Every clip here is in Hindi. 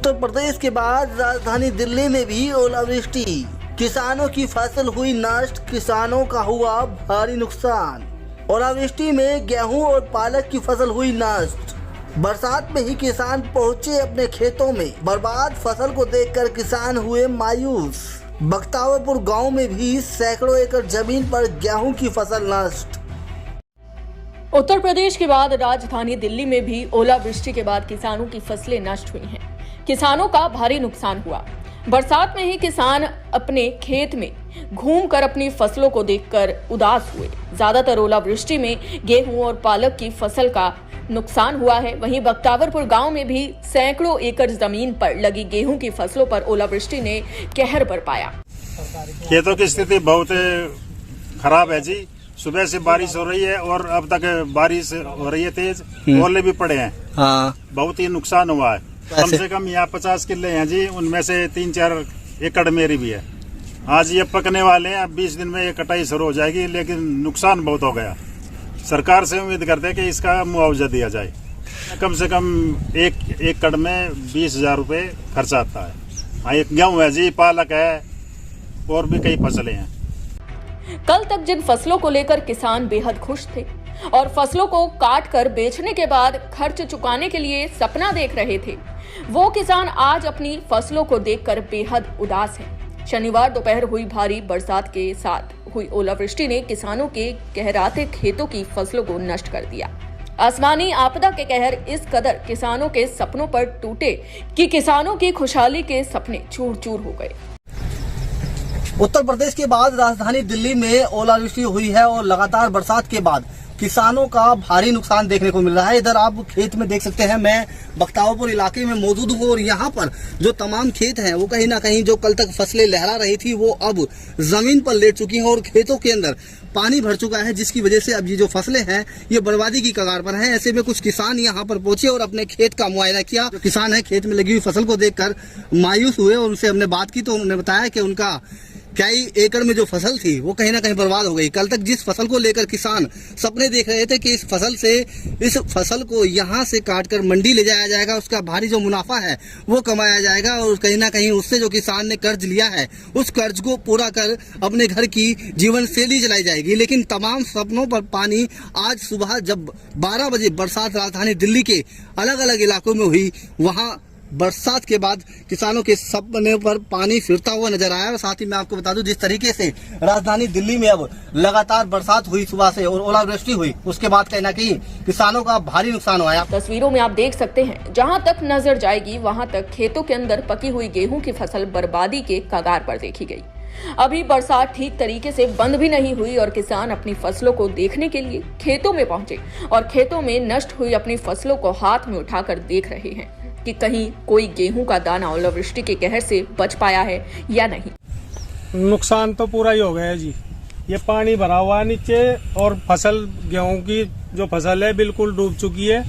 उत्तर प्रदेश के बाद राजधानी दिल्ली में भी ओलावृष्टि, किसानों की फसल हुई नष्ट, किसानों का हुआ भारी नुकसान। ओलावृष्टि में गेहूं और पालक की फसल हुई नष्ट। बरसात में ही किसान पहुंचे अपने खेतों में, बर्बाद फसल को देखकर किसान हुए मायूस। बख्तावरपुर गांव में भी सैकड़ों एकड़ जमीन पर गेहूं की फसल नष्ट। उत्तर प्रदेश के बाद राजधानी दिल्ली में भी ओलावृष्टि के बाद किसानों की फसलें नष्ट हुई हैं। किसानों का भारी नुकसान हुआ। बरसात में ही किसान अपने खेत में घूमकर अपनी फसलों को देखकर उदास हुए। ज्यादातर ओलावृष्टि में गेहूं और पालक की फसल का नुकसान हुआ है। वहीं बख्तावरपुर गांव में भी सैकड़ों एकड़ जमीन पर लगी गेहूं की फसलों पर ओलावृष्टि ने कहर बरपाया। खेतों की स्थिति बहुत खराब है जी। सुबह से बारिश हो रही है और अब तक बारिश हो रही है तेज, ओले भी पड़े हैं। हाँ। बहुत ही नुकसान हुआ है। कम से कम यहाँ 50 किले हैं जी, उनमें से 3-4 एकड़ मेरी भी है। आज ये पकने वाले हैं, अब 20 दिन में ये कटाई शुरू हो जाएगी, लेकिन नुकसान बहुत हो गया। सरकार से उम्मीद करते हैं कि इसका मुआवजा दिया जाए। कम से कम एक एकड़ में 20,000 रुपये खर्चा आता है। हाँ, एक गेहूँ है जी, पालक है और भी कई फसलें हैं। कल तक जिन फसलों को लेकर किसान बेहद खुश थे और फसलों को काट कर बेचने के बाद खर्च चुकाने के लिए सपना देख रहे थे, वो किसान आज अपनी फसलों को देखकर बेहद उदास हैं। शनिवार दोपहर हुई भारी बरसात के साथ हुई ओलावृष्टि ने किसानों के कहराते खेतों की फसलों को नष्ट कर दिया। आसमानी आपदा के कहर इस कदर किसानों के सपनों पर टूटे कि किसानों की खुशहाली के सपने चूर चूर हो गए। उत्तर प्रदेश के बाद राजधानी दिल्ली में ओलावृष्टि हुई है और लगातार बरसात के बाद किसानों का भारी नुकसान देखने को मिल रहा है। इधर आप खेत में देख सकते हैं, मैं बख्तावरपुर इलाके में मौजूद हूँ और यहाँ पर जो तमाम खेत हैं वो कहीं ना कहीं जो कल तक फसलें लहरा रही थी वो अब जमीन पर लेट चुकी हैं और खेतों के अंदर पानी भर चुका है, जिसकी वजह से अब ये जो फसलें हैं ये बर्बादी की कगार पर हैं। ऐसे में कुछ किसान यहाँ पर पहुंचे और अपने खेत का मुआयना किया। जो किसान है खेत में लगी हुई फसल को देखकर मायूस हुए और उनसे हमने बात की तो उन्होंने बताया कि उनका कई एकड़ में जो फसल थी वो कहीं ना कहीं बर्बाद हो गई। कल तक जिस फसल को लेकर किसान सपने देख रहे थे कि इस फसल को यहाँ से काटकर मंडी ले जाया जाएगा, उसका भारी जो मुनाफा है वो कमाया जाएगा और कहीं ना कहीं उससे जो किसान ने कर्ज लिया है उस कर्ज को पूरा कर अपने घर की जीवन शैली चलाई जाएगी। लेकिन तमाम सपनों पर पानी आज सुबह जब 12 बजे बरसात राजधानी दिल्ली के अलग अलग इलाकों में हुई, वहाँ बरसात के बाद किसानों के सपने पर पानी फिरता हुआ नजर आया। और साथ ही मैं आपको बता दूं, जिस तरीके से राजधानी दिल्ली में अब लगातार बरसात हुई सुबह से और ओलावृष्टि हुई, उसके बाद कहीं ना कहीं किसानों का भारी नुकसान हुआ है। तस्वीरों में आप देख सकते हैं, जहां तक नजर जाएगी वहां तक खेतों के अंदर पकी हुई गेहूं की फसल बर्बादी के कगार पर देखी गई। अभी बरसात ठीक तरीके से बंद भी नहीं हुई और किसान अपनी फसलों को देखने के लिए खेतों में पहुंचे और खेतों में नष्ट हुई अपनी फसलों को हाथ में उठाकर देख रहे हैं कि कहीं कोई गेहूं का दाना ओलावृष्टि के कहर से बच पाया है या नहीं। नुकसान तो पूरा ही हो गया है जी। ये पानी भरा हुआ है नीचे और फसल गेहूं की जो फसल है बिल्कुल डूब चुकी है।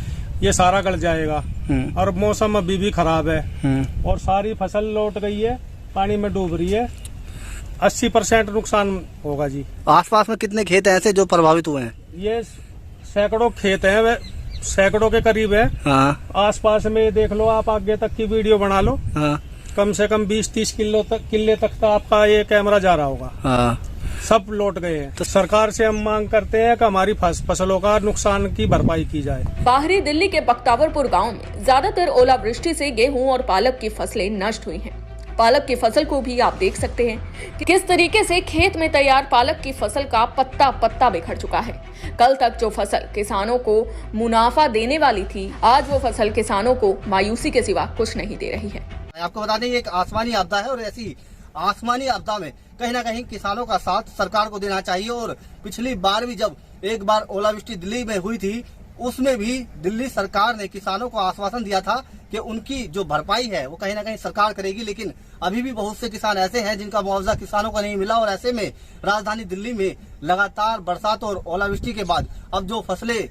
ये सारा गल जाएगा और मौसम अभी भी खराब है और सारी फसल लौट गई है, पानी में डूब रही है। 80% नुकसान होगा जी। आसपास में कितने खेत ऐसे जो प्रभावित हुए हैं? ये सैकड़ों खेत हैं, सैकड़ों के करीब है। हाँ। आसपास में देख लो, आप आगे तक की वीडियो बना लो। हाँ। कम से कम 20-30 किले तक तो आपका ये कैमरा जा रहा होगा। हाँ। सब लौट गए हैं। तो सरकार से हम मांग करते हैं कि हमारी फसलों का नुकसान की भरपाई की जाए। बाहरी दिल्ली के बख्तावरपुर गांव में ज्यादातर ओलावृष्टि से गेहूं और पालक की फसलें नष्ट हुई हैं। पालक की फसल को भी आप देख सकते हैं कि किस तरीके से खेत में तैयार पालक की फसल का पत्ता पत्ता बिखर चुका है। कल तक जो फसल किसानों को मुनाफा देने वाली थी, आज वो फसल किसानों को मायूसी के सिवा कुछ नहीं दे रही है। आपको बता दें, एक आसमानी आपदा है और ऐसी आसमानी आपदा में कहीं ना कहीं किसानों का साथ सरकार को देना चाहिए। और पिछली बार भी जब एक बार ओलावृष्टि दिल्ली में हुई थी, उसमें भी दिल्ली सरकार ने किसानों को आश्वासन दिया था कि उनकी जो भरपाई है वो कहीं ना कहीं सरकार करेगी। लेकिन अभी भी बहुत से किसान ऐसे हैं जिनका मुआवजा किसानों को नहीं मिला और ऐसे में राजधानी दिल्ली में लगातार बरसात और ओलावृष्टि के बाद अब जो फसलें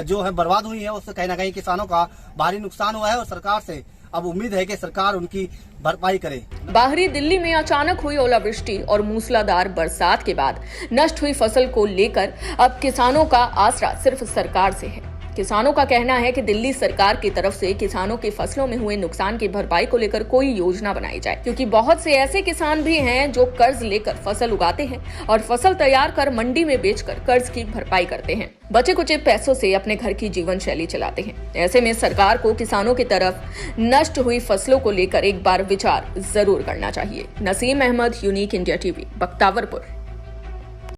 जो है बर्बाद हुई है, उससे कहीं ना कहीं किसानों का भारी नुकसान हुआ है और सरकार से अब उम्मीद है कि सरकार उनकी भरपाई करे। बाहरी दिल्ली में अचानक हुई ओलावृष्टि और मूसलाधार बरसात के बाद नष्ट हुई फसल को लेकर अब किसानों का आसरा सिर्फ सरकार से है। किसानों का कहना है कि दिल्ली सरकार की तरफ से किसानों की फसलों में हुए नुकसान की भरपाई को लेकर कोई योजना बनाई जाए, क्योंकि बहुत से ऐसे किसान भी हैं जो कर्ज लेकर फसल उगाते हैं और फसल तैयार कर मंडी में बेचकर कर्ज की भरपाई करते हैं। बचे कुछ पैसों से अपने घर की जीवन शैली चलाते हैं। ऐसे में सरकार को किसानों की तरफ नष्ट हुई फसलों को लेकर एक बार विचार जरूर करना चाहिए। Naseem Ahmed, unique India TV, Bakhtawarpur.